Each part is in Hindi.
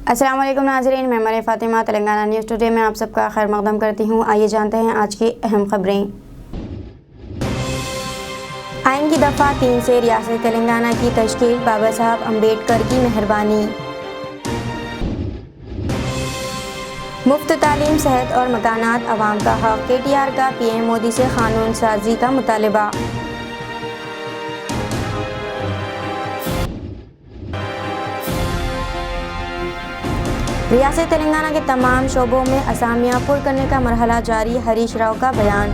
अस्सलाम वालेकुम नाज़रीन, मैं मरियम फ़ातिमा तेलंगाना न्यूज़ टुडे में आप सबका खैर मक़दम करती हूँ। आइए जानते हैं आज की अहम खबरें। आइन की दफ़ा 3 से रियासत तेलंगाना की तश्कील, बाबा साहब अम्बेडकर की मेहरबानी। मुफ्त तालीम, सेहत और मकानात अवाम का हक़, KTR का PM मोदी से क़ानून साज़ी का मुतालबा। रियासत तेलंगाना के तमाम शोबों में असामियाँ पुर करने का मरहला जारी, हरीश राव का बयान।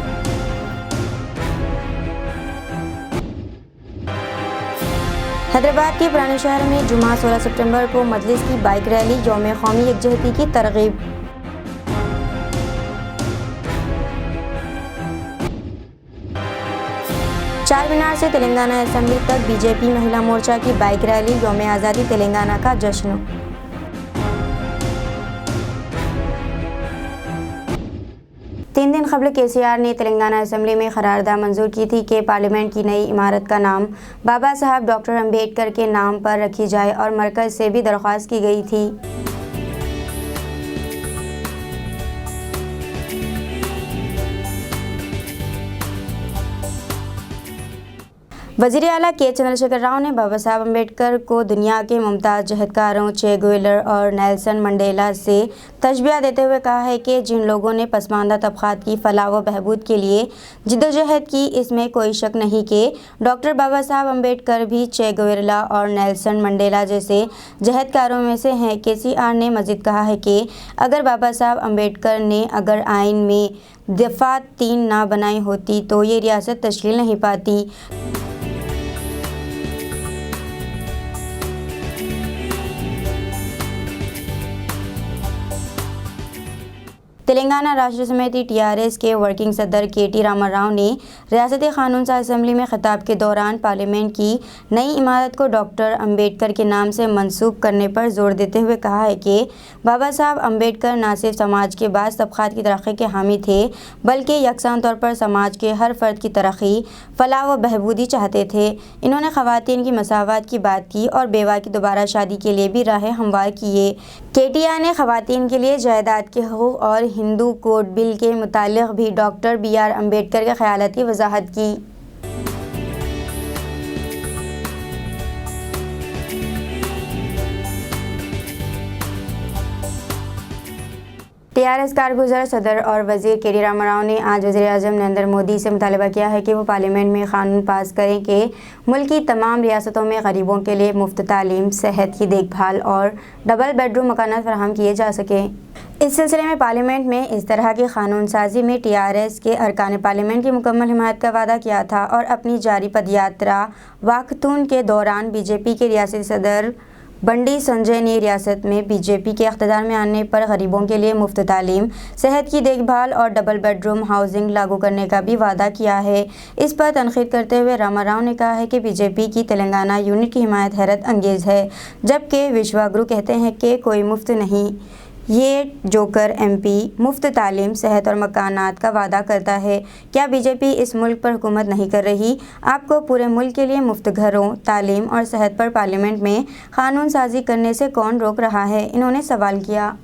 हैदराबाद के पुराने शहर में जुमा 16 सितंबर को मजलिस की बाइक रैली, यौम कौमी यकजहती की तरगीब। चार मीनार से तेलंगाना असेंबली तक BJP महिला मोर्चा की बाइक रैली, यौम आज़ादी तेलंगाना का जश्न। तीन दिन कबल KCR ने तेलंगाना असेंबली में करारदाद मंजूर की थी कि पार्लियामेंट की नई इमारत का नाम बाबा साहब डॉक्टर अम्बेडकर के नाम पर रखी जाए और मरकज़ से भी दरख्वास्त की गई थी। वज़ीर आला के चंद्रशेखर राव ने बाबा साहब अम्बेडकर को दुनिया के मुमताज़ जहदकारों चे गुवेलर और नेल्सन मंडेला से तशबीह देते हुए कहा है कि जिन लोगों ने पसमानदा तबक़ात की फलाह व बहबूद के लिए जिद्दोजहद की, इसमें कोई शक नहीं कि डॉक्टर बाबा साहब अम्बेडकर भी चे गुवेला और नेल्सन मंडेला जैसे जहदकारों में से हैं। KCR ने मज़ीद कहा है कि अगर बाबा साहब अम्बेडकर ने अगर आइन में दफ़ा 3 ना बनाई होती तो ये रियासत तश्कील नहीं पाती। तेलंगाना राष्ट्र समिति TRS के वर्किंग सदर KT रामाराव ने रियासती क़ानून साज़ असेंबली में खिताब के दौरान पार्लियामेंट की नई इमारत को डॉक्टर अम्बेडकर के नाम से मंसूब करने पर जोर देते हुए कहा है कि बाबा साहब अम्बेडकर न सिर्फ समाज के बाज़ तबक़ात की तरक्की के हामी थे, बल्कि यकसान तौर पर समाज के हर फ़र्द की तरक्की, फलाह व बहबूदी चाहते थे। इन्होंने ख़वातीन की मसावत की बात की और बेवा की दोबारा शादी के लिए भी राहें हमवार किए। KTR ने ख़वातीन के लिए जायदाद के हकूक़ और हिंदू कोड बिल के मुतालिक भी डॉक्टर BR अम्बेडकर के ख़यालात की वजाहत की। TRS कारगुज़र सदर और वज़ीर KT रामाराव ने आज वज़ीर-ए-आज़म नरेंद्र मोदी से मुतालबा किया है कि वो पार्लियामेंट में क़ानून पास करें कि मुल्क की तमाम रियासतों में गरीबों के लिए मुफ्त तालीम, सेहत की देखभाल और डबल बेडरूम मकानात फराहम किए जा सकें। इस सिलसिले में पार्लियामेंट में इस तरह की क़ानून साज़ी में TRS के अरकान पार्लियामेंट की मुकम्मल हिमायत का वादा किया था और अपनी जारी पदयात्रा वाकथून के दौरान BJP के रियासती सदर बंडी संजय ने रियासत में BJP के इक़्तिदार में आने पर गरीबों के लिए मुफ्त तालीम, सेहत की देखभाल और डबल बेडरूम हाउसिंग लागू करने का भी वादा किया है। इस पर तनक़ीद करते हुए रामाराव ने कहा है कि BJP की तेलंगाना यूनिट की हिमायत हैरत अंगेज़ है, जबकि विश्वागुरु कहते हैं कि कोई मुफ्त नहीं। ये जोकर MP मुफ्त तालीम, सेहत और मकानात का वादा करता है। क्या BJP इस मुल्क पर हुकूमत नहीं कर रही? आपको पूरे मुल्क के लिए मुफ्त घरों, तालीम और सेहत पर पार्लियामेंट में क़ानून साज़ी करने से कौन रोक रहा है? इन्होंने सवाल किया।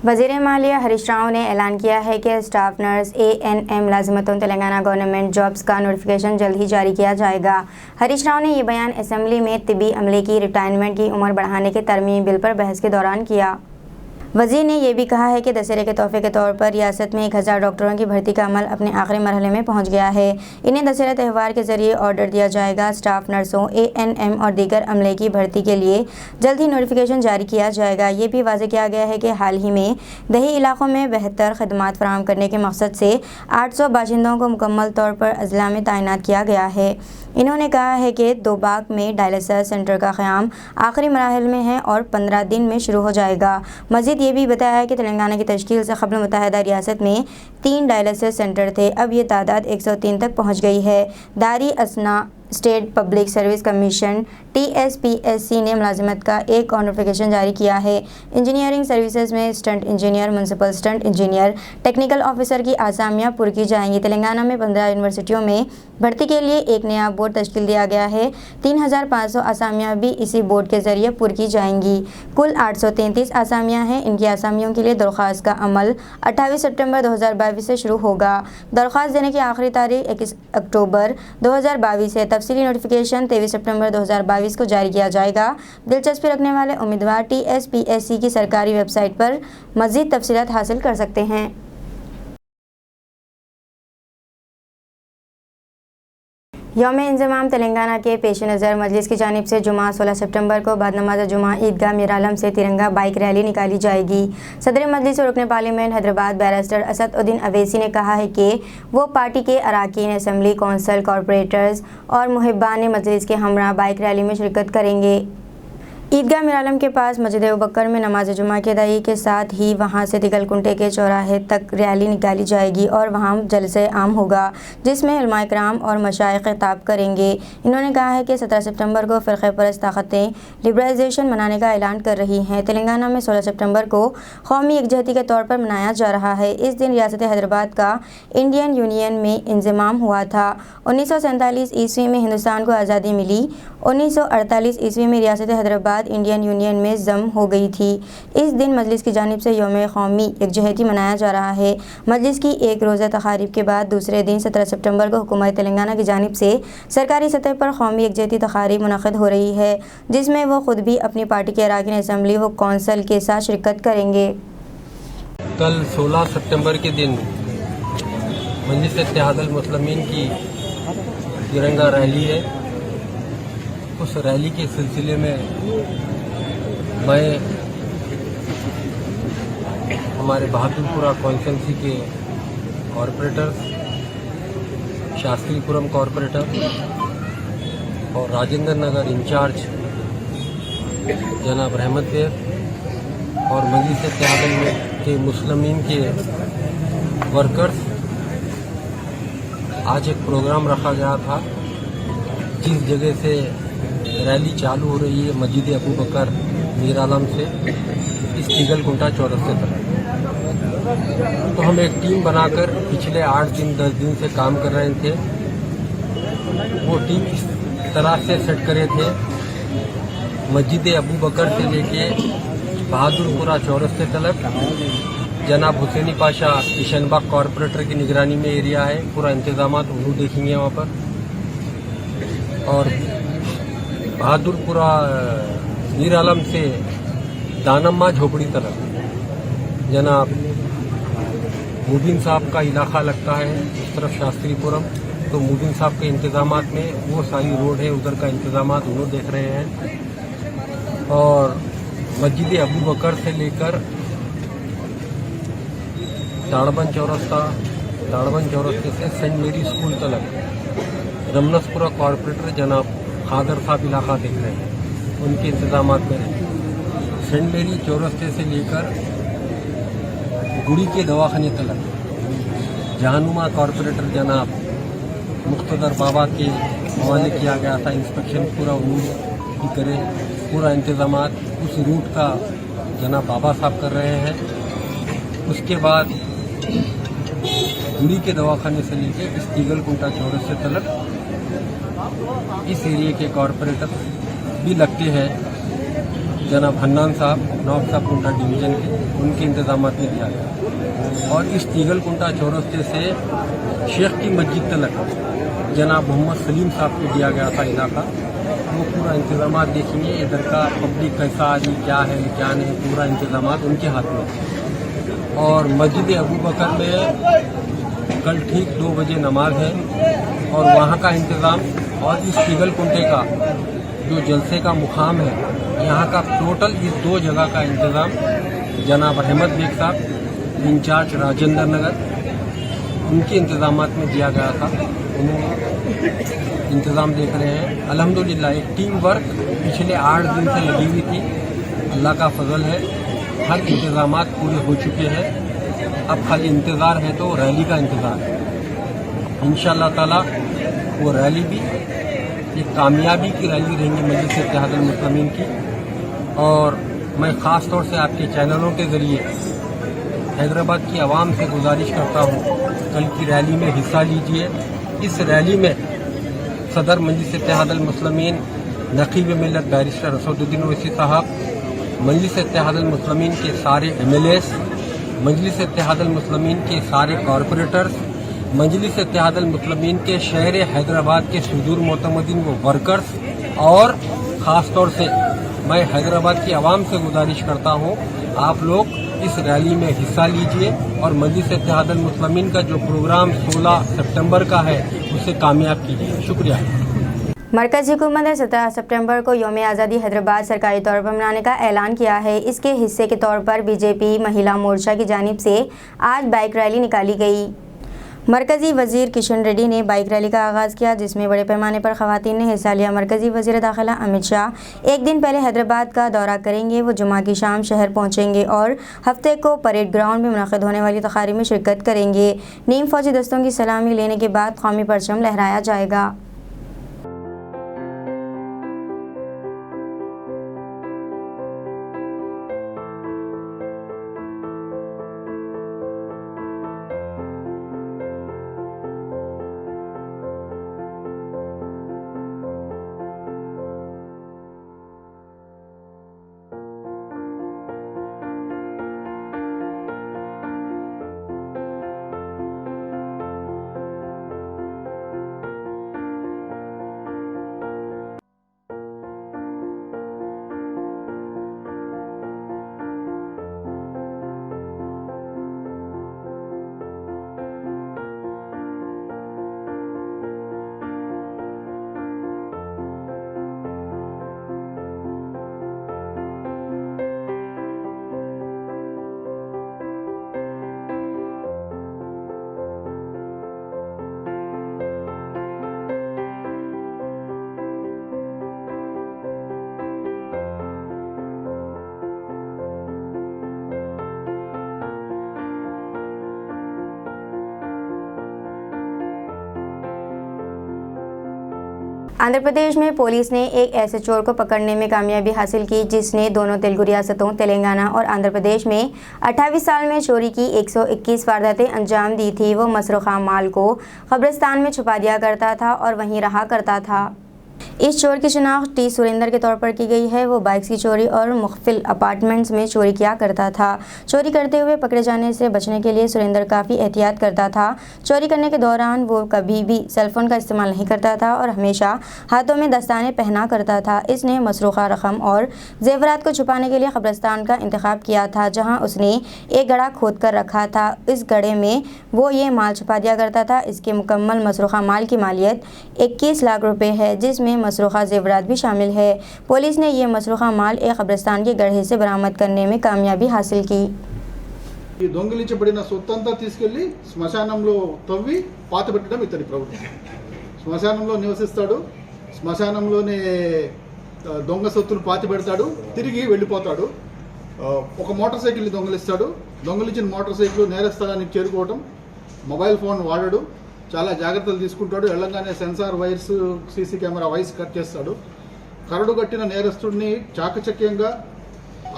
वज़ीर मालिया हरीश राव ने ऐलान किया है कि स्टाफ नर्स ANM मुलाजिमतों तेलंगाना गवर्नमेंट जॉब्स का नोटिफिकेशन जल्द ही जारी किया जाएगा। हरीश राव ने ये बयान असेंबली में तिब्बी अमले की रिटायरमेंट की उम्र बढ़ाने के तरमीमी बिल पर बहस के दौरान किया। वज़ीर ने यह भी कहा है कि दशहरे के तोहफे के तौर पर रियासत में 1000 डॉक्टरों की भर्ती का अमल अपने आखिरी मरहले में पहुंच गया है। इन्हें दशहरा त्यौहार के जरिए ऑर्डर दिया जाएगा। स्टाफ नर्सों ANM और दीगर अमले की भर्ती के लिए जल्द ही नोटिफिकेशन जारी किया जाएगा। ये भी वाज़ेह किया गया है कि हाल ही में दही इलाकों में बेहतर खदमात फराहम करने के मकसद से 800 बाशिंदों को मुकम्मल तौर पर अजला में तैनात किया गया है। इन्होंने कहा है कि दोबाग में डायलिसिस सेंटर का क़याम आखिरी मराहल में है और 15 दिन में शुरू हो जाएगा। मज़ीद ये भी बताया है कि तेलंगाना की तश्कील से कबल मुत्तहिदा रियासत में 3 डायलिसिस सेंटर थे, अब ये तादाद 103 तक पहुँच गई है। दारी असना state public service commission TSPSC ने मुलाजिमत का एक और नोटिफिकेशन जारी किया है। इंजीनियरिंग सर्विसेज में stunt engineer, municipal stunt engineer, technical officer की आसामियाँ पुर की जाएंगी। तेलंगाना में 15 यूनिवर्सिटियों में भर्ती के लिए एक नया बोर्ड तश्कील दिया गया है। 3500 आसामियाँ भी इसी बोर्ड के जरिए पुर की जाएंगी। कुल 833 आसामियाँ हैं। इनकी आसामियों के लिए दरख्वास्त का अमल 28 सितंबर 2022 से शुरू होगा। दरख्वास्त देने की आखिरी तारीख 21 अक्टूबर 2022 है। तफसीली नोटिफिकेशन 23 सितंबर 2022 को जारी किया जाएगा। दिलचस्पी रखने वाले उम्मीदवार TSPSC की सरकारी वेबसाइट पर मज़ीद तफसीलात हासिल कर सकते हैं। यौम-ए-इंज़माम तेलंगाना के पेश नज़र मजलिस की जानिब से जुमा 16 सितंबर को बाद नमाज जुमा ईदगाह मीरालम से तिरंगा बाइक रैली निकाली जाएगी। सदर मजलिस और रुकन पार्लियामेंट हैदराबाद बैरिस्टर असदुद्दीन अवैसी ने कहा है कि वो पार्टी के अराकीन असम्बली कौंसल कॉरपोरेटर्स और मुहिब्बान मजलिस के हमरा बाइक रैली में शिरकत करेंगे। ईदगाह मीरालम के पास मस्जिद अबूबकर में नमाज जुमा की अदायगी के साथ ही वहां से दिगलकुंटे के चौराहे तक रैली निकाली जाएगी और वहां जलसे आम होगा, जिसमें उलमाए किराम और मशाइख खिताब करेंगे। इन्होंने कहा है कि 17 सितंबर को फ़िरक़े परस्त ताकतें लिबरलाइजेशन मनाने का ऐलान कर रही हैं। तेलंगाना में 16 सितंबर को कौमी यकजहती के तौर पर मनाया जा रहा है। इस दिन रियासत हैदराबाद का इंडियन यूनियन में इंज़माम हुआ था। 1947 ईस्वी में हिंदुस्तान को आज़ादी मिली। 1948 ईस्वी में रियासत हैदराबाद इंडियन यूनियन में ज़म हो गई थी। इस दिन मजलिस की जानिब से यौम कौमी यकजहती मनाया जा रहा है। मजलिस की एक रोज़ा तकारीब के बाद दूसरे दिन 17 सितंबर को हुकूमत तेलंगाना की जानिब से सरकारी सतह पर कौमी यकजहती तकारीब मुनक़िद हो रही है, जिसमें वो खुद भी अपनी पार्टी के अराकीन असम्बली व कौंसल के साथ शिरकत करेंगे। कल 16 सितंबर के दिन मजलिस इत्तेहादुल मुस्लिमीन की तिरंगा रैली है। उस रैली के सिलसिले में मैं हमारे बहादुरपुरा कॉन्स्टिट्यूंसी के कॉरपोरेटर, शास्त्रीपुरम कॉरपोरेटर और राजेंद्र नगर इंचार्ज जनाब रहमत देव और मजलिस इत्तेहादुल के मुस्लिमीन के वर्कर्स आज एक प्रोग्राम रखा गया था, जिस जगह से रैली चालू हो रही है मस्जिद अबूबकर मीरालम से इस तिगलकुंटा चौरस्ते तक। तो हम एक टीम बनाकर पिछले 8 दिन 10 दिन से काम कर रहे थे। वो टीम इस तरह से सेट करे थे, मस्जिद अबूबकर से लेके बहादुरपुरा चौरस्ते तक जनाब हुसैनी पाशा किशनबाग कॉरपोरेटर की निगरानी में एरिया है, पूरा इंतजाम वो देखेंगे वहाँ पर। और बहादुरपुरा मीरालम से दानम्मा झोपड़ी तरफ जनाब मुबीन साहब का इलाका लगता है, उस तरफ शास्त्रीपुरम, तो मुबीन साहब के इंतजामात में वो सारी रोड है, उधर का इंतजामात उन्होंने देख रहे हैं। और मस्जिद अबूबकर से लेकर ताड़बन चौरस्ते से सेंट मेरी स्कूल तक रमनसपुरा कॉरपोरेटर जनाब खादर साहब इलाका देख रहे हैं, उनके इंतजाम में हैं। सेंट मेरी चौरस्ते से लेकर गुड़ी के दवाखाने तक जहानुमा कॉरपोरेटर जनाब मुख्तदर बाबा के हवाले किया गया था। इंस्पेक्शन पूरा उन्होंने करे, पूरा इंतजाम उस रूट का जनाब बाबा साहब कर रहे हैं। उसके बाद गुड़ी के दवाखाने से लेकर इस तिगलकुंटा चौरस्ते तक इस एरिया के कॉरपोरेटर भी लगते हैं, जनाब हन्नान साहब नवाब साहब कुंटा डिवीज़न के। उनके इंतजाम में दिया गया। और इस तीगल कुंटा चौरस्ते से शेख की मस्जिद तक जनाब मोहम्मद सलीम साहब को दिया गया था इलाका। वो पूरा इंतजाम देखेंगे, इधर का पब्लिक कैसा आदि क्या है क्या नहीं, पूरा इंतजाम उनके हाथ में। और मस्जिद अबू बकर में कल ठीक 2 बजे नमाज है और वहाँ का इंतज़ाम और इस तीगल कुंटे का जो जलसे का मुकाम है, यहाँ का टोटल इस 2 जगह का इंतज़ाम जनाब अहमद बेग साहब इंचार्ज राजेंद्र नगर उनके इंतजाम में दिया गया था। उन्होंने इंतज़ाम देख रहे हैं। अल्हम्दुलिल्लाह एक टीम वर्क पिछले 8 दिन से लगी हुई थी। अल्लाह का फजल है, हर इंतजाम पूरे हो चुके हैं। अब खाली इंतज़ार है तो रैली का इंतज़ार है। इंशाअल्लाह ताला वो रैली भी एक कामयाबी की रैली रहेंगी मजलिस इत्तेहाद अल मुस्लिमीन की। और मैं ख़ास तौर से आपके चैनलों के ज़रिए हैदराबाद की आवाम से गुजारिश करता हूँ, कल की रैली में हिस्सा लीजिए। इस रैली में सदर मजलिस इत्तेहाद अल मुस्लिमीन नकीब मिल्लत बैरिस्टर असदुद्दीन ओवैसी साहब, मजलिस इत्तेहाद अल मुस्लिमीन के सारे MLAs, मजलिस इत्तेहाद अल मुस्लिमीन के सारे कॉरपोरेटर्स, मजलिस इत्तेहाद अल मुस्लिमीन के शहर हैदराबाद के सुदूर मोतमदीन वो वर्कर्स, और ख़ास तौर से मैं हैदराबाद की आवाम से गुजारिश करता हूँ आप लोग इस रैली में हिस्सा लीजिए और मजलिस इत्तेहाद अल मुस्लिमीन का जो प्रोग्राम 16 सितंबर का है उसे कामयाब कीजिए। शुक्रिया। मरकज़ी हुकूमत ने 17 सितंबर को यौम आज़ादी हैदराबाद सरकारी तौर पर मनाने का ऐलान किया है। इसके हिस्से के तौर पर बीजेपी महिला मोर्चा की जानिब से आज बाइक रैली निकाली गई। मरकज़ी वज़ीर किशन रेड्डी ने बाइक रैली का आगाज़ किया, जिसमें बड़े पैमाने पर ख़वातीन ने हिस्सा लिया। मरकज़ी वज़ीर दाखिला अमित शाह एक दिन पहले हैदराबाद का दौरा करेंगे। वो जुमा की शाम शहर पहुंचेंगे और हफ्ते को परेड ग्राउंड में मुनक़िद होने वाली तक़ारीब में शिरकत करेंगे। नीम फ़ौजी दस्तों की सलामी लेने के बाद कौमी परचम लहराया जाएगा। आंध्र प्रदेश में पुलिस ने एक ऐसे चोर को पकड़ने में कामयाबी हासिल की जिसने दोनों तेलुगु रियासतों तेलंगाना और आंध्र प्रदेश में 28 साल में चोरी की 121 वारदातें अंजाम दी थी। वो मसरूखा माल को कब्रिस्तान में छुपा दिया करता था और वहीं रहा करता था। इस चोर की शिनाख्त टी सुरेंद्र के तौर पर की गई है। वो बाइक्स की चोरी और मुख्तलिफ अपार्टमेंट्स में चोरी किया करता था। चोरी करते हुए पकड़े जाने से बचने के लिए सुरेंद्र काफ़ी एहतियात करता था। चोरी करने के दौरान वो कभी भी सेलफोन का इस्तेमाल नहीं करता था और हमेशा हाथों में दस्ताने पहना करता था। इसने मसरूखा रकम और जेवरात को छुपाने के लिए कब्रिस्तान का इंतखाब किया था, जहाँ उसने एक गड्ढा खोद कर रखा था। इस गड्ढे में वो ये माल छुपा दिया करता था। इसके मुकम्मल मसरूखा माल की मालियत 21 लाख रुपए है, जिसमें मसरूखा जेवरात भी शामिल है। पुलिस ने यह मसरूखा माल एक कब्रिस्तान के गड्ढे से बरामद करने में कामयाबी हासिल की। ఈ దొంగిలించబడిన సొత్తంతా తీసుకెళ్లి శ్మశానంలో తవ్వి పాతబెట్టడం ఇతని ప్రవృత్తి. శ్మశానంలో నివసిస్తాడు, శ్మశానంలోనే దొంగ సొత్తులు పాతి పెడతాడు, తిరిగి వెళ్ళిపోతాడు. ఒక మోటార్ సైకిల్ని దొంగిలిస్తాడు. దొంగిలించిన మోటార్ సైకిల్ నేరస్థలానికి చేరుకోవడం, మొబైల్ ఫోన్ వాడడు, చాలా జాగ్రత్తలు తీసుకుంటాడు. వెళ్ళంగానే sensor wires, CC camera wires cut చేస్తాడు. కరడు కట్టిన నేరస్తుడిని చాకచక్యంగా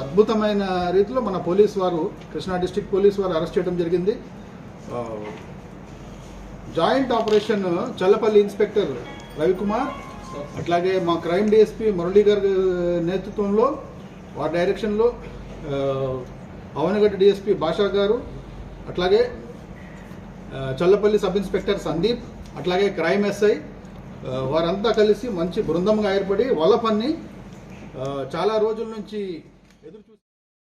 అద్భుతమైన రీతిలో మన పోలీస్ వారు, కృష్ణా డిస్ట్రిక్ట్ పోలీస్ వారు అరెస్ట్ చేయడం జరిగింది. Joint operation Challapalli inspector Ravikumar, అట్లాగే మా క్రైమ్ డిఎస్పీ మురళీ గారి నేతృత్వంలో వారి డైరెక్షన్లో అవనగడ్డ డిఎస్పీ భాషా గారు, అట్లాగే చల్లపల్లి సబ్ ఇన్స్పెక్టర్ సందీప్, అట్లాగే క్రైమ్ ఎస్ఐ వారంతా కలిసి మంచి బృందంగా ఏర్పడి వల పన్ని చాలా రోజుల నుంచి ఎదురు చూసి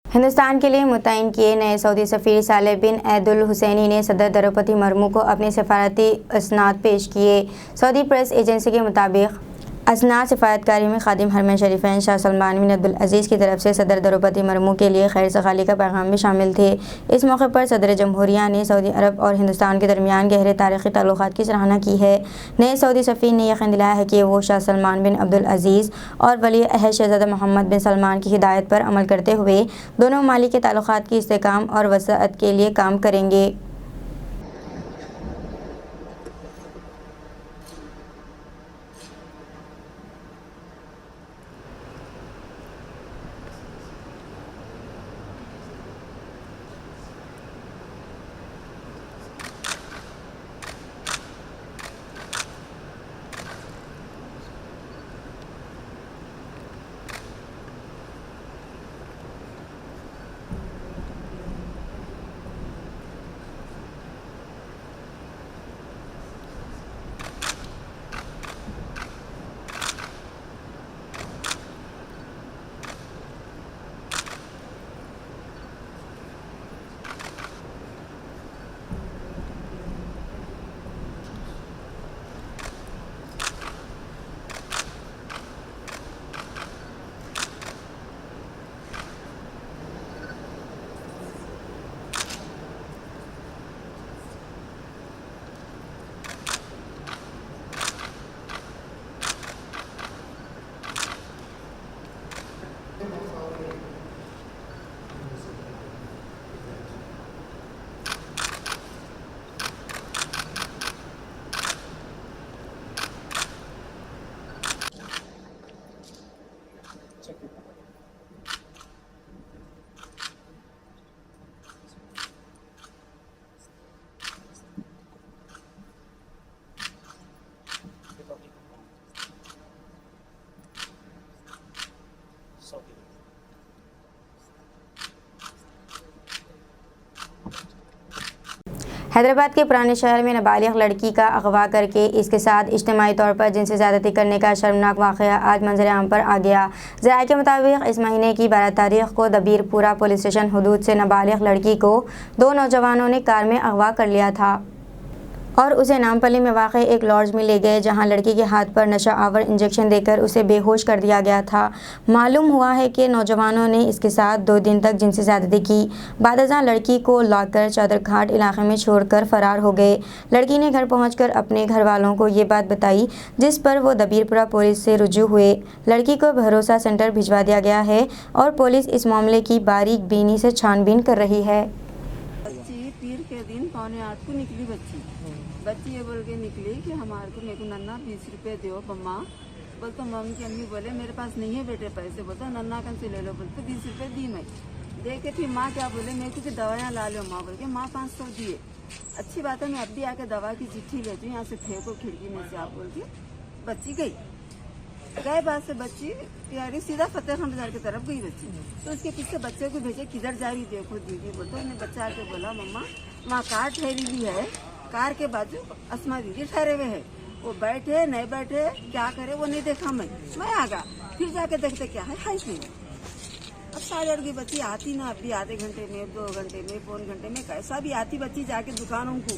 हिंदुस्तान के लिए मुतयन किए नए सऊदी सफ़ीर सालेह बिन ऐदुल हुसैनी ने सदर द्रौपदी मुर्मू को अपने सफारती असनाद पेश किए। सऊदी प्रेस एजेंसी के मुताबिक असनाद सफारतकारी में खादिम हरमैन शरीफैन शाह सलमान बिन अब्दुल अजीज़ की तरफ से सदर द्रौपदी मुर्मू के लिए खैर सगाली का पैगाम भी शामिल थे। इस मौके पर सदर जमहूरिया ने सऊदी अरब और हिंदुस्तान के दरमियान गहरे तारीख़ी ताल्लुकात की सराहना की है। नए सऊदी सफ़ीर ने यकीन दिलाया है कि वो शाह सलमान बिन अब्दुल अजीज़ और वली अहद शहज़ादा मोहम्मद बिन सलमान की हिदायत पर अमल करते हुए दोनों ममालिक के ताल्लुकात की इस्तेहकाम और वसाअत के लिए काम करेंगे। हैदराबाद के पुराने शहर में नाबालिग लड़की का अगवा करके इसके साथ इज्तिमाई तौर पर जिनसी ज़्यादती करने का शर्मनाक वाक़या आज मंजर आम पर आ गया। ज़राए के मुताबिक इस महीने की 12 तारीख को दबीरपुरा पुलिस स्टेशन हदूद से नाबालिग लड़की को 2 नौजवानों ने कार में अगवा कर लिया था और उसे नामपल्ली में वाक़ एक लॉज में ले गए, जहां लड़की के हाथ पर नशा आवर इंजेक्शन देकर उसे बेहोश कर दिया गया था। मालूम हुआ है कि नौजवानों ने इसके साथ 2 दिन तक जिनसी ज़्यादती की। बादशाह लड़की को लाकर चादरघाट इलाके में छोड़कर फ़रार हो गए। लड़की ने घर पहुंचकर अपने घर वालों को ये बात बताई, जिस पर वो दबीरपुरा पुलिस से रुजू हुए। लड़की को भरोसा सेंटर भिजवा दिया गया है और पुलिस इस मामले की बारीक बीनी से छानबीन कर रही है। पीर के दिन 7:45 को निकली बच्ची ये बोल के निकली कि हमारे को मेरे को नन्ना 20 रुपये दो मम्मा। बोल तो मम्मी की अम्मी बोले मेरे पास नहीं है बेटे पैसे। बोलता नन्ना कन से ले लो। बोलते 20 रुपये दी मैं दे के फिर माँ क्या बोले मेरे को कि दवाइयाँ ला लो माँ। बोल के माँ 500 दिए। अच्छी बात है मैं अब भी आके दवा की चिट्ठी लेती हूँ, यहाँ से फेंको खिड़की में से आप बोल के बच्ची गए बात से बच्ची प्यारी सीधा फतेहगंज बाजार की तरफ गई बच्ची। तो उसके पीछे बच्चे को भेजे किधर जा रही देखो दीदी। बोलते उन्हें बच्चा आके बोला मम्मा वहाँ कार ठहरी हुई है, कार के बाजू अस्मा दीदी ठहरे हुए है, वो बैठे नहीं बैठे क्या करे वो नहीं देखा। मैं आ गया फिर जाके देखते क्या है नहीं। अब 8:30 की बच्ची आती ना, अब भी आधे घंटे में 2 घंटे में पौन घंटे में कैसा भी आती बच्ची जाके दुकानों को।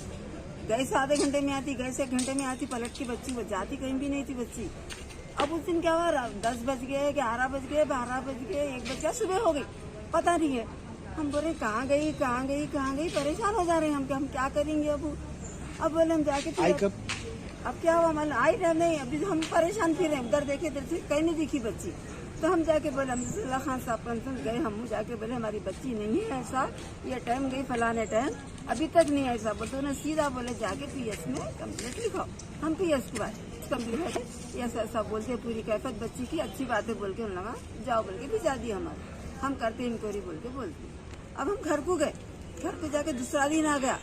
गए से आधे घंटे में आती, गए से 1 घंटे में आती, पलट की बच्ची वो जाती कहीं भी नहीं थी बच्ची। अब उस दिन क्या हुआ 10 बज गए, 11 बज गए, 12 बज गए, 1 बज गया, सुबह हो गई पता नहीं है। हम बोले कहाँ गई, परेशान हो जा रहे हैं हम क्या करेंगे। अब बोले हम जाके अब क्या हुआ मतलब आई नहीं, अभी हम परेशान फिर उधर देखे इधर से कहीं नहीं दिखी बच्ची। तो हम जाके बोले हम अब्दुल्ला खान साहब गए, हम जाके बोले हमारी बच्ची नहीं है ऐसा, ये टाइम गई फलाने टाइम अभी तक नहीं ऐसा। बोलते उन्हें सीधा बोले जाके पीएस में कंप्लेंट लिखाओ। हम पीएस के बाद कंप्लेंट है ऐसा बोलते पूरी कैफियत बच्ची की अच्छी बात है बोल के लगा जाओ बोल के भिजा दिया हमारे। हम करते इंक्वायरी बोल के बोलते। अब हम घर को गए, घर पे जाके दूसरा दिन आ गया,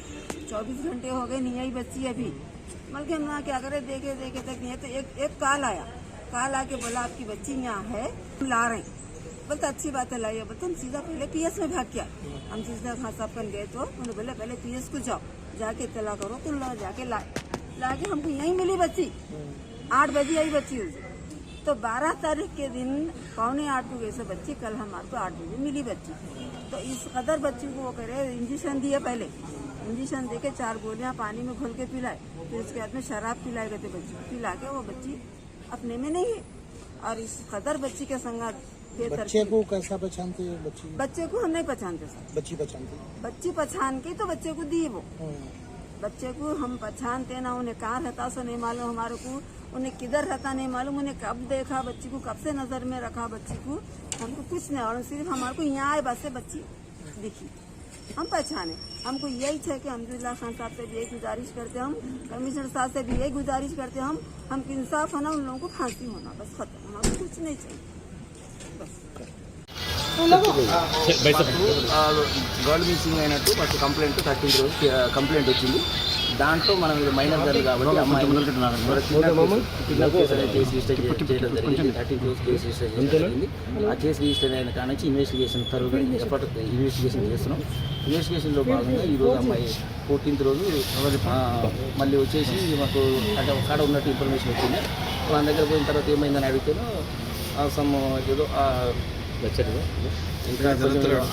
24 घंटे हो गए नहीं आई बच्ची अभी। मतलब हम ना क्या करे देखे तक नहीं है। तो एक काल आया, काल आके बोला आपकी बच्ची यहाँ है ला रहे हैं। बोलते अच्छी बात है लाइए। बोलते हम सीधा पहले पीएस में भाग गया। हम सीधा खान साहब कन गए तो उन्होंने बोले पहले पीएस को जाओ, जाके इत्तला करो। तो लोग जाके लाके हमको यहीं मिली बच्ची, 8 बजे आई बच्ची उस। तो 12 तारीख के दिन 7:45 को गए बच्ची, कल हमारे को 8 बजे मिली बच्ची। तो इस कदर बच्ची को वो करे इंजेक्शन दिए, पहले इंजेक्शन देके 4 गोलियां पानी में घोल के पिलाए, फिर उसके बाद में शराब पिलाए गए थे बच्ची को। पिला के वो बच्ची अपने में नहीं है। और इस कदर बच्ची के संग बच्चे को कैसा पहचानते हैं? बच्चे को हम नहीं पहचानते सर। बच्ची पहचानती? बच्ची पहचान के तो बच्चे को दी वो। बच्चे को हम पहचानते ना, उन्हें कहाँ रहता सो नहीं मालूम हमारे को, उन्हें किधर रहता नहीं मालूम, उन्हें कब देखा बच्ची को, कब से नजर में रखा बच्ची को, हमको कुछ नहीं। और सिर्फ हमारे को यहाँ आए बस से बच्ची दिखी, हम पहचाने। हमको यही है कि अहमदुल्ला खान साहब से भी यही गुजारिश करते हम, कमिश्नर साहब से भी यही गुजारिश करते हम इंसाफ होना, उन लोगों को फांसी होना, बस खत्म। हमारे कुछ नहीं चाहिए। గర్ల్ మిస్సింగ్ అయినట్టు ఫస్ట్ కంప్లైంట్ 13 రోజు కంప్లైంట్ వచ్చింది. దాంట్లో మనం ఇది మైనర్ గర్ల్ కాబట్టి అమ్మాయి కిడ్నాప్ కేసు అనేది కేసు రిజిస్టర్ చేయడం జరిగింది. 13 రోజు కేసు రిజిస్టర్ చేయడం జరిగింది. ఆ కేసు రిజిస్టర్ అయిన కాడ నుంచి ఇన్వెస్టిగేషన్ తరువుగా ఇన్వెస్టిగేషన్ చేస్తున్నాం. ఇన్వెస్టిగేషన్లో భాగంగా ఈరోజు అమ్మాయి 14th రోజు మళ్ళీ వచ్చేసి మాకు అంటే కాడ ఉన్నట్టు ఇన్ఫర్మేషన్ వచ్చింది. వాళ్ళ దగ్గర పోయిన తర్వాత ఏమైందని అడిగితేనో సమ్ ఏదో ఇంకా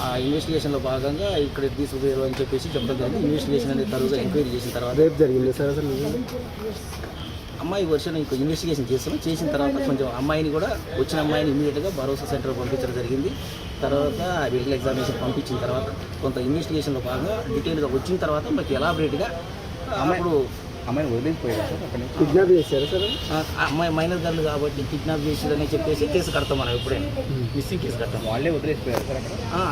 ఆ ఇన్వెస్టిగేషన్లో భాగంగా ఇక్కడ తీసుకుపోయారు అని చెప్పేసి చెప్పడం జరిగింది. ఇన్వెస్టిగేషన్ అనేది తరువుగా ఎంక్వైరీ చేసిన తర్వాత రేపు జరిగింది సార్. అసలు అమ్మాయి వర్షన్ ఇంకో ఇన్వెస్టిగేషన్ చేస్తున్నాం. చేసిన తర్వాత కొంచెం అమ్మాయిని కూడా వచ్చిన అమ్మాయిని ఇమీడియట్గా భరోసా సెంటర్ పంపించడం జరిగింది. తర్వాత మెడికల్ ఎగ్జామినేషన్ పంపించిన తర్వాత కొంత ఇన్వెస్టిగేషన్లో భాగంగా డీటెయిల్గా వచ్చిన తర్వాత మాకు ఎలాబరేట్గా అప్పుడు అమ్మాయిని వదిలిపోయారు సార్. అక్కడ కిడ్నాప్ చేశారు సార్. అమ్మాయి మైనర్ గర్ల్ కాబట్టి కిడ్నాప్ చేసేదని చెప్పేసి కేసు కడతాం మనం. ఇప్పుడే మిస్సింగ్ కేసు కడతాం. వాళ్ళే వదిలేసిపోయారు సార్.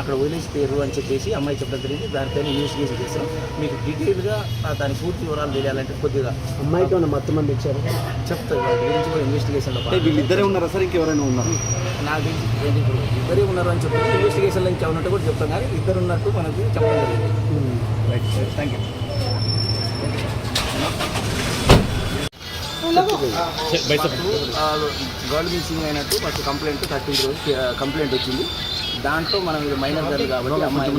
అక్కడ వదిలేసిపోయారు అని చెప్పేసి అమ్మాయి చెప్పడం జరిగింది. దానిపైన ఇన్వెస్టిగేషన్ చేస్తాం. మీకు డీటెయిల్గా దాని పూర్తి వివరాలు తెలియాలంటే కొద్దిగా అమ్మాయికి మొత్తం మంది ఇచ్చారు చెప్తారు. వాటి గురించి కూడా ఇన్వెస్టిగేషన్లో వీళ్ళిద్దరే ఉన్నారా సార్? ఇంకెవరైనా ఉన్నారు? నాకు తెలిసి ఇప్పుడు ఇద్దరే ఉన్నారు అని చెప్పి ఇన్వెస్టిగేషన్లో ఇంకా ఉన్నట్టు కూడా చెప్తాం. కానీ ఇద్దరు ఉన్నట్టు మనకి చెప్పడం జరిగింది. Right sir, thank you. Girl missing అయినట్టు ఫస్ట్ కంప్లైంట్ 13 రోజు కంప్లైంట్ వచ్చింది. దాంట్లో మనం ఇది మైనర్ గర్ల్ కాబట్టి అమ్మాయి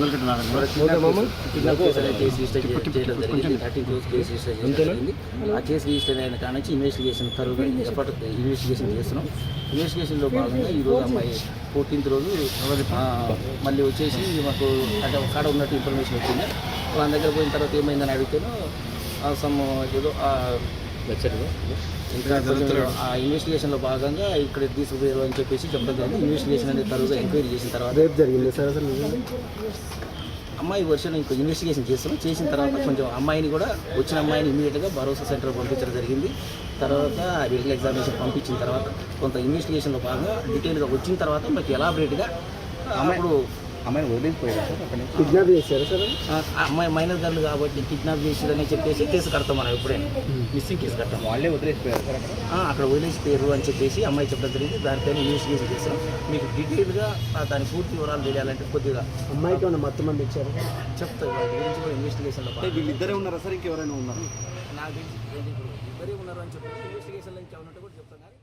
కిడ్నాప్ కేసు అనేది కేసు రిజిస్టర్ చేయడం జరిగింది. 13 రోజు కేసు రిజిస్టర్ చేయడం జరిగింది. ఆ కేసు రిజిస్టర్ అయిన కాడ నుంచి ఇన్వెస్టిగేషన్ తరువుగా ఇన్వెస్టిగేషన్ చేస్తున్నాం. ఇన్వెస్టిగేషన్లో భాగంగా ఈరోజు అమ్మాయి 14th రోజు మళ్ళీ వచ్చేసి మాకు అంటే కాడ ఉన్నట్టు ఇన్ఫర్మేషన్ వచ్చింది. వాళ్ళ దగ్గర పోయిన తర్వాత ఏమైందని అడిగితేనో సమ్ ఏదో ఇంకా ఆ ఇన్వెస్టిగేషన్లో భాగంగా ఇక్కడ తీసుకుపోయారు అని చెప్పేసి చెప్పడం జరిగింది. ఇన్వెస్టిగేషన్ అనేది తరువుగా ఎంక్వైరీ చేసిన తర్వాత రేపు జరిగింది సార్. అసలు అమ్మాయి వర్షన్ ఇంకో ఇన్వెస్టిగేషన్ చేస్తున్నాం. చేసిన తర్వాత కొంచెం అమ్మాయిని కూడా వచ్చిన అమ్మాయిని ఇమీడియట్గా భరోసా సెంటర్ పంపించడం జరిగింది. తర్వాత మెడికల్ ఎగ్జామినేషన్ పంపించిన తర్వాత కొంత ఇన్వెస్టిగేషన్లో భాగంగా డీటెయిల్గా వచ్చిన తర్వాత మాకు ఎలాబరేట్గా అప్పుడు అమ్మాయిని వదిలిపోయారు సార్. అక్కడ కిడ్నాప్ చేశారు సార్. అమ్మాయి మైనర్ గర్ల్ కాబట్టి కిడ్నాప్ చేసేదని చెప్పేసి కేసు కడతాం మనం. ఇప్పుడే మిస్సింగ్ కేసు కడతాం. వాళ్ళే వదిలేసిపోయారు సార్. అక్కడ వదిలేసిపోయారు అని చెప్పేసి అమ్మాయి చెప్పడం జరిగింది. దానిపైన ఇన్వెస్టిగేషన్ చేస్తాం. మీకు డీటెయిల్గా దాని పూర్తి వివరాలు తెలియాలంటే కొద్దిగా అమ్మాయికి మొత్తం మంది ఇచ్చారు చెప్తారు. వాటి గురించి కూడా ఇన్వెస్టిగేషన్లో వీళ్ళిద్దరే ఉన్నారా సార్? ఇంకెవరైనా ఉన్నారు? నాకు తెలిసి ఇద్దరే ఉన్నారు అని చెప్పి ఇన్వెస్టిగేషన్లో ఇంకా ఉన్నట్టు కూడా చెప్తాను. కానీ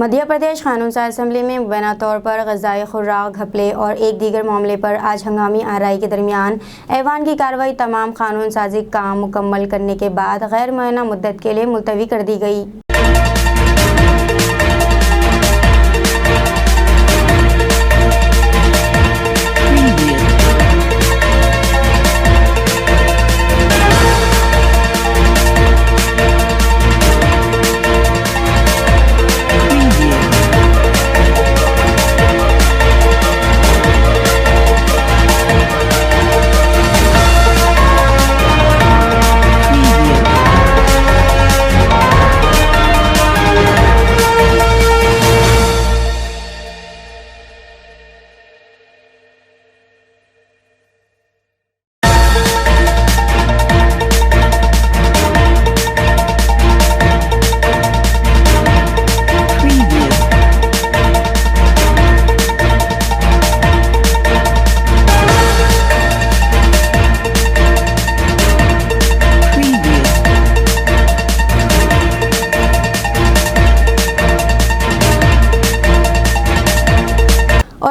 मध्य प्रदेश कानून साज असम्बली में मुबैना तौर पर ग़ज़ाई खुराक घपले और एक दीगर मामले पर आज हंगामी आरआई के दरमियान ऐवान की कार्रवाई तमाम कानून साजी काम मुकम्मल करने के बाद गैर मुअय्यना मुद्दत के लिए मुलतवी कर दी गई।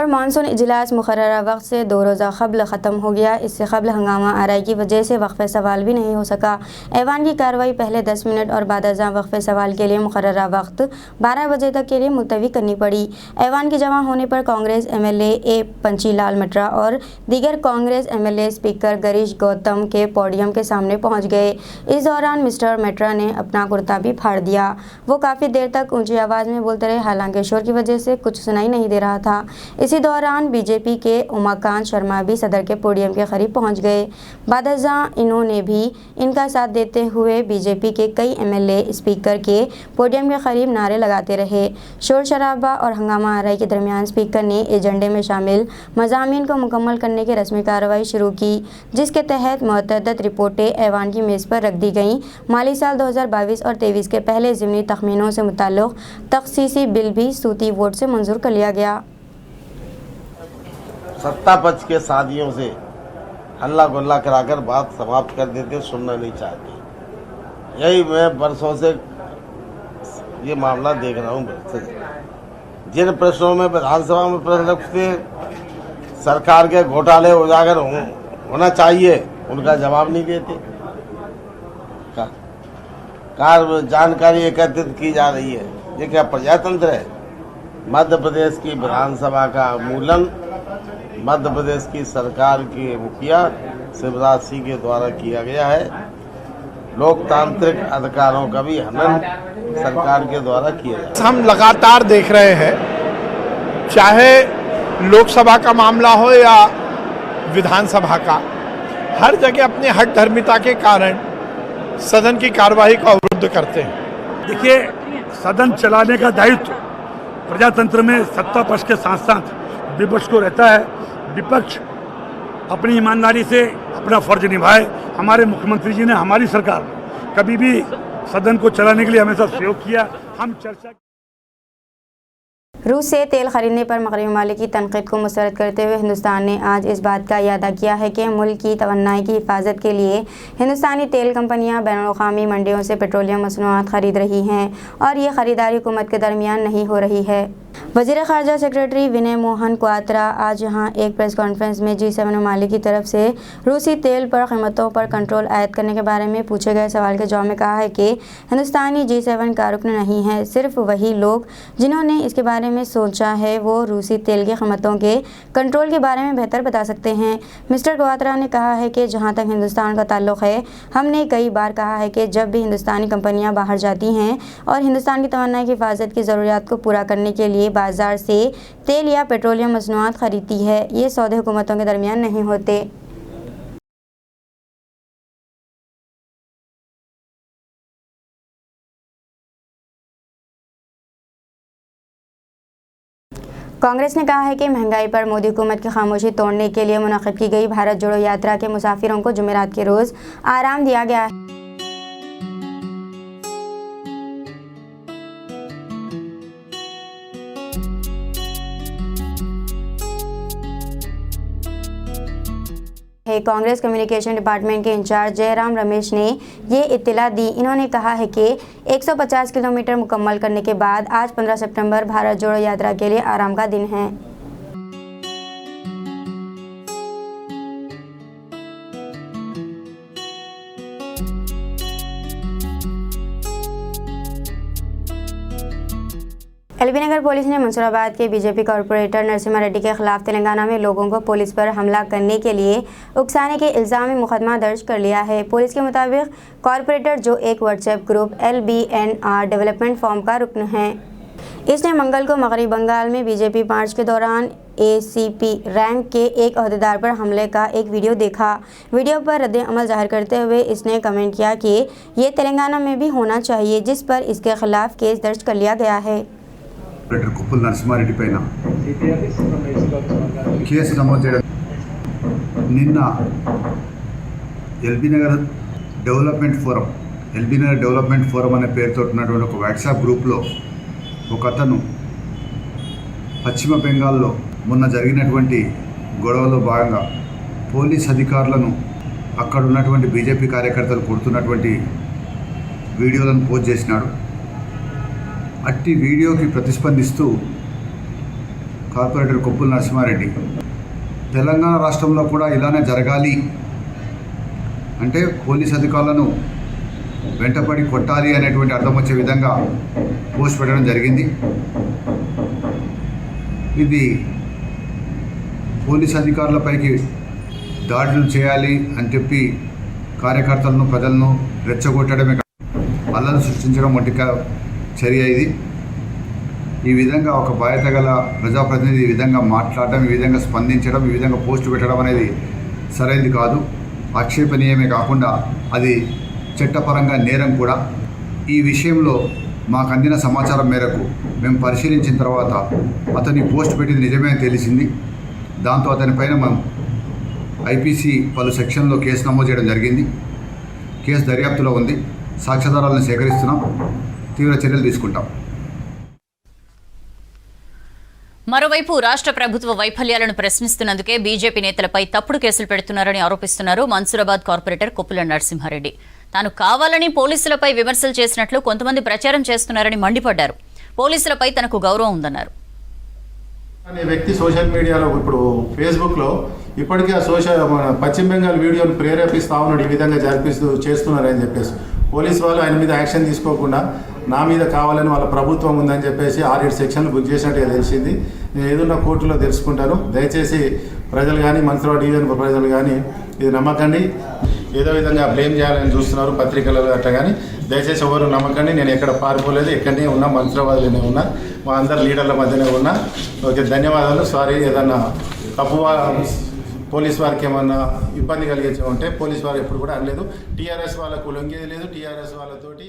मानसून इजलास मुकर्ररा वक्त से 2 रोज़ा क़ब्ल ख़त्म हो गया। इससे क़ब्ल हंगामा आराई की वजह से वक्फ़े सवाल भी नहीं हो सका। ऐवान की कार्रवाई पहले 10 मिनट और बाद अज़ां वक्फ़े सवाल के लिए मुकर्ररा वक्त 12 बजे तक के लिए मुलतवी करनी पड़ी। ऐवान के जमा होने पर कांग्रेस MLA ए पंचीलाल मटरा और दीगर कांग्रेस MLA स्पीकर गिरीश गौतम के पोडियम के सामने पहुँच गए। इस दौरान मिस्टर मटरा ने अपना कुर्ता भी फाड़ दिया। वो काफ़ी देर तक ऊँची आवाज़ में बोलते रहे, हालांकि शोर की वजह से कुछ सुनाई नहीं दे रहा था। इसी दौरान बीजेपी के उमाकांत शर्मा भी सदर के पोडियम के करीब पहुंच गए। बादशाह इन्होंने भी इनका साथ देते हुए बीजेपी के कई MLA स्पीकर के पोडियम के करीब नारे लगाते रहे। शोर शराबा और हंगामा आराई के दरमियान स्पीकर ने एजेंडे में शामिल मज़ामीन को मुकम्मल करने की रस्मी कार्रवाई शुरू की, जिसके तहत मुतअद्दिद रिपोर्टें ऐवान की मेज़ पर रख दी गईं। माली साल 2022 और 23 के पहले ज़िमनी तखमीनों से मुताल्लिक़ तख़सीसी बिल भी सूती वोट से मंजूर कर लिया गया। सत्ता पक्ष के साथियों से हल्ला गुल्ला कराकर बात समाप्त कर देते, सुनना नहीं चाहते। यही मैं बरसों से ये मामला देख रहा हूँ। जिन प्रश्नों में विधानसभा में प्रश्न रखते सरकार के घोटाले उजागर होना चाहिए, उनका जवाब नहीं देते। जानकारी एकत्रित की जा रही है, ये क्या प्रजातंत्र है? मध्य प्रदेश की विधानसभा का उन्मूलन मध्य प्रदेश की सरकार के मुखिया शिवराज सिंह के द्वारा किया गया है। लोकतांत्रिक अधिकारों का भी हनन सरकार के द्वारा किया जाए। हम लगातार देख रहे हैं, चाहे लोकसभा का मामला हो या विधानसभा का, हर जगह अपनी हट धर्मिता के कारण सदन की कार्यवाही को अवरुद्ध करते हैं। देखिए, सदन चलाने का दायित्व प्रजातंत्र में सत्ता पक्ष के साथ साथ विपक्ष को रहता है। विपक्ष अपनी ईमानदारी से अपना फर्ज निभाए। हमारे मुख्यमंत्री जी ने हमारी सरकार कभी भी सदन को चलाने के लिए हमेशा सहयोग किया। हम चर्चा रूस से तेल खरीदने पर मगरबी ममालिक की तनकीद को मुस्तरद करते हुए हिंदुस्तान ने आज इस बात का इरादा किया है कि मुल्क की तवन्नाई की हिफाजत के लिए हिंदुस्तानी तेल कंपनियां बैनुल-अक़वामी मंडियों से पेट्रोलियम मसनूआत खरीद रही हैं और ये ख़रीदारी हुकूमत के दरमियान नहीं हो रही है। वज़ीर ख़ारजा सेक्रेटरी विनय मोहन क्वात्रा आज यहाँ एक प्रेस कॉन्फ्रेंस में G7 ममालिक की तरफ से रूसी तेल पर कीमतों पर कंट्रोल आयद करने के बारे में पूछे गए सवाल के जवाब में कहा है कि हिंदुस्तानी G7 का रुकन नहीं है। सिर्फ वही लोग जिन्होंने इसके बारे में सोचा है वो रूसी तेल की कीमतों के कंट्रोल के बारे में बेहतर बता सकते हैं। मिस्टर क्वात्रा ने कहा है कि जहाँ तक हिंदुस्तान का ताल्लुक़ है, हमने कई बार कहा है कि जब भी हिंदुस्तानी कंपनियाँ बाहर जाती हैं और हिंदुस्तान की तमन्ना की हिफाजत की ज़रूरियात को पूरा करने के लिए बाज़ार से तेल या पेट्रोलियम मसनूआत खरीदती है, ये सौदे हुकूमतों के दरमियान नहीं होते। कांग्रेस ने कहा है कि महंगाई पर मोदी हुकूमत की खामोशी तोड़ने के लिए मुनक़िद की गई भारत जोड़ो यात्रा के मुसाफिरों को जुमेरात के रोज़ आराम दिया गया है। कांग्रेस कम्युनिकेशन डिपार्टमेंट के इंचार्ज जयराम रमेश ने ये इत्तला दी। इन्होंने कहा है कि 150 किलोमीटर मुकम्मल करने के बाद आज 15 सितंबर भारत जोड़ो यात्रा के लिए आराम का दिन है। एलबी नगर पुलिस ने मंसूराबाद के बीजेपी कॉर्पोरेटर नरसिम्हा रेड्डी के खिलाफ तेलंगाना में लोगों को पुलिस पर हमला करने के लिए उकसाने के इल्ज़ाम में मुकदमा दर्ज कर लिया है। पुलिस के मुताबिक कॉर्पोरेटर, जो एक WhatsApp group LBNR development form का रुकन है, इसने मंगल को मगरबी बंगाल में बीजेपी मार्च के दौरान ACP रैंक के एक अहदेदार पर हमले का एक वीडियो देखा। वीडियो पर रद्द अमल जाहिर करते हुए इसने कमेंट किया कि ये तेलंगाना में भी होना चाहिए, जिस पर इसके खिलाफ केस दर्ज कर लिया गया है। कुप्पल नरसिम्हारेड्डी पैन केस नमोदु चेयడం నిన్న ఎల్బీ నగర్ డెవలప్మెంట్ ఫోరం అనే పేరుతో ఉన్నటువంటి ఒక వాట్సాప్ గ్రూప్లో ఒక అతను పశ్చిమ బెంగాల్లో మొన్న జరిగినటువంటి గొడవలో భాగంగా పోలీస్ అధికారులను అక్కడ ఉన్నటువంటి బీజేపీ కార్యకర్తలు కొడుతున్నటువంటి వీడియోలను పోస్ట్ చేసినాడు। అట్టి వీడియోకి ప్రతిస్పందిస్తూ కార్పొరేటర్ కొప్పుల నరసింహారెడ్డి. తెలంగాణ రాష్ట్రంలో కూడా ఇలానే జరగాలి అంటే పోలీస్ అధికారులను వెంటపడి కొట్టాలి అనేటువంటి అర్థం వచ్చే విధంగా పోస్ట్ పెట్టడం జరిగింది. ఇది పోలీస్ అధికారులపైకి దాడులు చేయాలి అని చెప్పి కార్యకర్తలను ప్రజలను రెచ్చగొట్టడమే అల్లలు సృష్టించడం వంటి చర్య ఇది. ఈ విధంగా ఒక బాధ్యత గల ప్రజాప్రతినిధి ఈ విధంగా మాట్లాడడం, ఈ విధంగా స్పందించడం, ఈ విధంగా పోస్టు పెట్టడం అనేది సరైనది కాదు. ఆక్షేపణీయమే కాకుండా అది చట్టపరంగా నేరం కూడా. ఈ విషయంలో మాకు అందిన సమాచారం మేరకు మేము పరిశీలించిన తర్వాత అతని పోస్ట్ పెట్టింది నిజమే అని తెలిసింది. దాంతో అతని పైన మనం ఐపీసీ పలు సెక్షన్లో కేసు నమోదు చేయడం జరిగింది. కేసు దర్యాప్తులో ఉంది. సాక్ష్యాధారాలను సేకరిస్తున్నాం. తీవ్ర చర్యలు తీసుకుంటాం. మరోవైపు రాష్ట్ర ప్రభుత్వ వైఫల్యాలను ప్రశ్నిస్తున్నందుకే బీజేపీ నేతలపై తప్పుడు కేసులు పెడుతున్నారని ఆరోపిస్తున్నారు మన్సూరాబాద్ కార్పొరేటర్ కొప్పుల నరసింహారెడ్డి. తాను కావాలని పోలీసులపై విమర్శలు చేసినట్లు కొంతమంది ప్రచారం చేస్తున్నారని మండిపడ్డారు. పోలీసులపై తనకు గౌరవం ఉందన్నారు. అనే వ్యక్తి సోషల్ మీడియాలో ఇప్పుడు ఫేస్బుక్లో ఇప్పటికీ ఆ పశ్చిమ బెంగాల్ వీడియోను ప్రేరేపిస్తూ ఉన్నాడు, ఈ విధంగా చేస్తున్నారని చెప్పేసి పోలీసు వాళ్ళు ఆయన మీద యాక్షన్ తీసుకోకుండా నా మీద కావాలని వాళ్ళ ప్రభుత్వం ఉందని చెప్పేసి 6-7 సెక్షన్లు బుక్ చేసినట్టుగా తెలిసింది. నేను ఏదన్నా కోర్టులో తెలుసుకుంటాను. దయచేసి ప్రజలు కానీ మన్సూరాబాద్ డివిజన్ ప్రజలు కానీ ఇది నమ్మకండి. ఏదో విధంగా బ్లేమ్ చేయాలని చూస్తున్నారు పత్రికలలో అట్లా, కానీ దయచేసి ఎవరు నమ్మకండి. నేను ఎక్కడ పారిపోలేదు, ఎక్కడనే ఉన్నా, మన్సూరాబాద్లోనే ఉన్నా, మా అందరు లీడర్ల మధ్యనే ఉన్నా. ఓకే, ధన్యవాదాలు. సారీ, ఏదన్నా తప్పు పోలీస్ వారికి ఏమన్నా ఇబ్బంది కలిగించే ఉంటే పోలీస్ వారు ఎప్పుడు కూడా అనలేదు. టీఆర్ఎస్ వాళ్ళకు లొంగేది లేదు. టీఆర్ఎస్ వాళ్ళతోటి